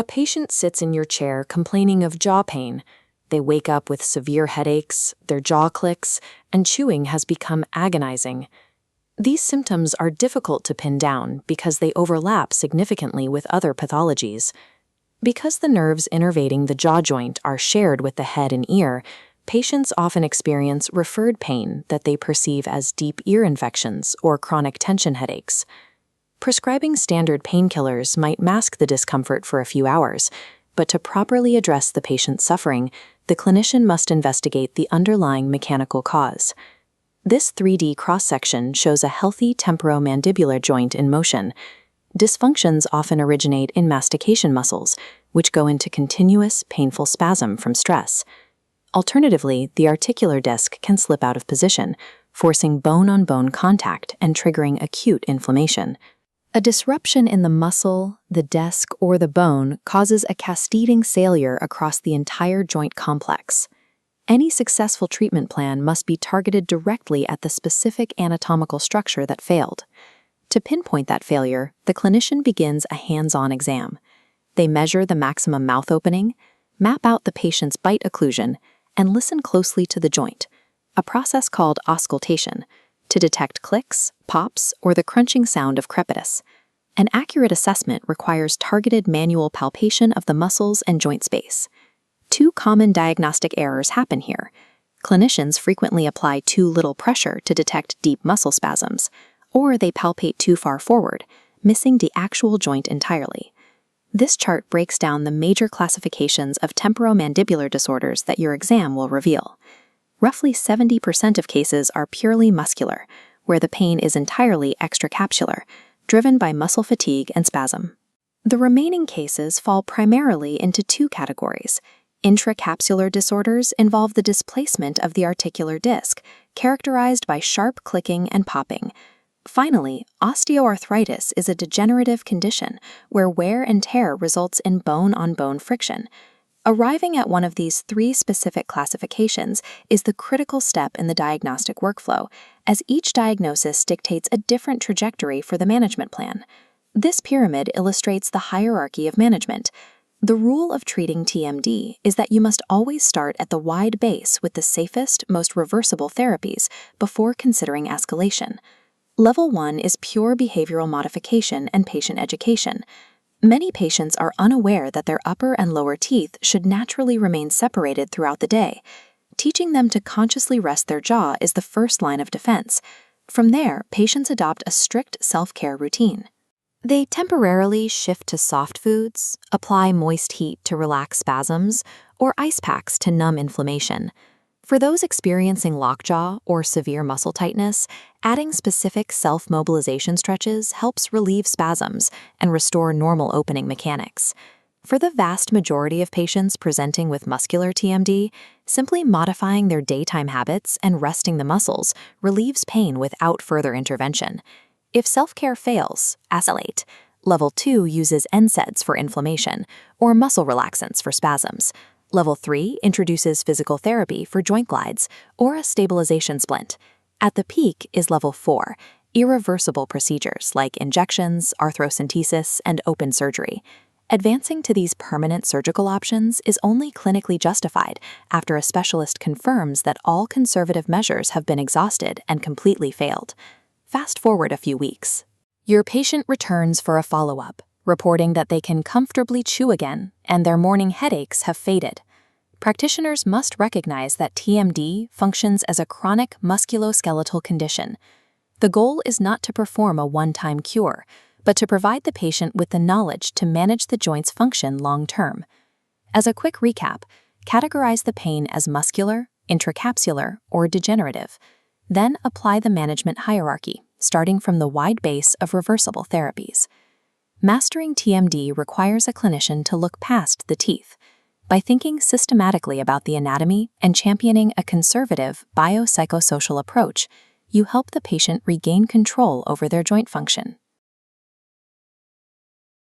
A patient sits in your chair complaining of jaw pain. They wake up with severe headaches, their jaw clicks, and chewing has become agonizing. These symptoms are difficult to pin down because they overlap significantly with other pathologies. Because the nerves innervating the jaw joint are shared with the head and ear, patients often experience referred pain that they perceive as deep ear infections or chronic tension headaches. Prescribing standard painkillers might mask the discomfort for a few hours, but to properly address the patient's suffering, the clinician must investigate the underlying mechanical cause. This 3D cross-section shows a healthy temporomandibular joint in motion. Dysfunctions often originate in mastication muscles, which go into continuous, painful spasm from stress. Alternatively, the articular disc can slip out of position, forcing bone-on-bone contact and triggering acute inflammation. A disruption in the muscle, the disc, or the bone causes a cascading failure across the entire joint complex. Any successful treatment plan must be targeted directly at the specific anatomical structure that failed. To pinpoint that failure, the clinician begins a hands-on exam. They measure the maximum mouth opening, map out the patient's bite occlusion, and listen closely to the joint, a process called auscultation, to detect clicks, pops, or the crunching sound of crepitus. An accurate assessment requires targeted manual palpation of the muscles and joint space. Two common diagnostic errors happen here. Clinicians frequently apply too little pressure to detect deep muscle spasms, or they palpate too far forward, missing the actual joint entirely. This chart breaks down the major classifications of temporomandibular disorders that your exam will reveal. Roughly 70% of cases are purely muscular, where the pain is entirely extracapsular, driven by muscle fatigue and spasm. The remaining cases fall primarily into two categories. Intracapsular disorders involve the displacement of the articular disc, characterized by sharp clicking and popping. Finally, osteoarthritis is a degenerative condition where wear and tear results in bone-on-bone friction. Arriving at one of these three specific classifications is the critical step in the diagnostic workflow, as each diagnosis dictates a different trajectory for the management plan. This pyramid illustrates the hierarchy of management. The rule of treating TMD is that you must always start at the wide base with the safest, most reversible therapies before considering escalation. Level 1 is pure behavioral modification and patient education. Many patients are unaware that their upper and lower teeth should naturally remain separated throughout the day. Teaching them to consciously rest their jaw is the first line of defense. From there, patients adopt a strict self-care routine. They temporarily shift to soft foods, apply moist heat to relax spasms, or ice packs to numb inflammation. For those experiencing lockjaw or severe muscle tightness, adding specific self-mobilization stretches helps relieve spasms and restore normal opening mechanics. For the vast majority of patients presenting with muscular TMD, simply modifying their daytime habits and resting the muscles relieves pain without further intervention. If self-care fails, escalate. Level 2 uses NSAIDs for inflammation or muscle relaxants for spasms. Level 3 introduces physical therapy for joint glides or a stabilization splint. At the peak is Level 4, irreversible procedures like injections, arthrocentesis, and open surgery. Advancing to these permanent surgical options is only clinically justified after a specialist confirms that all conservative measures have been exhausted and completely failed. Fast forward a few weeks. Your patient returns for a follow-up, reporting that they can comfortably chew again and their morning headaches have faded. Practitioners must recognize that TMD functions as a chronic musculoskeletal condition. The goal is not to perform a one-time cure, but to provide the patient with the knowledge to manage the joint's function long-term. As a quick recap, categorize the pain as muscular, intracapsular, or degenerative. Then apply the management hierarchy, starting from the wide base of reversible therapies. Mastering TMD requires a clinician to look past the teeth. By thinking systematically about the anatomy and championing a conservative biopsychosocial approach, you help the patient regain control over their joint function.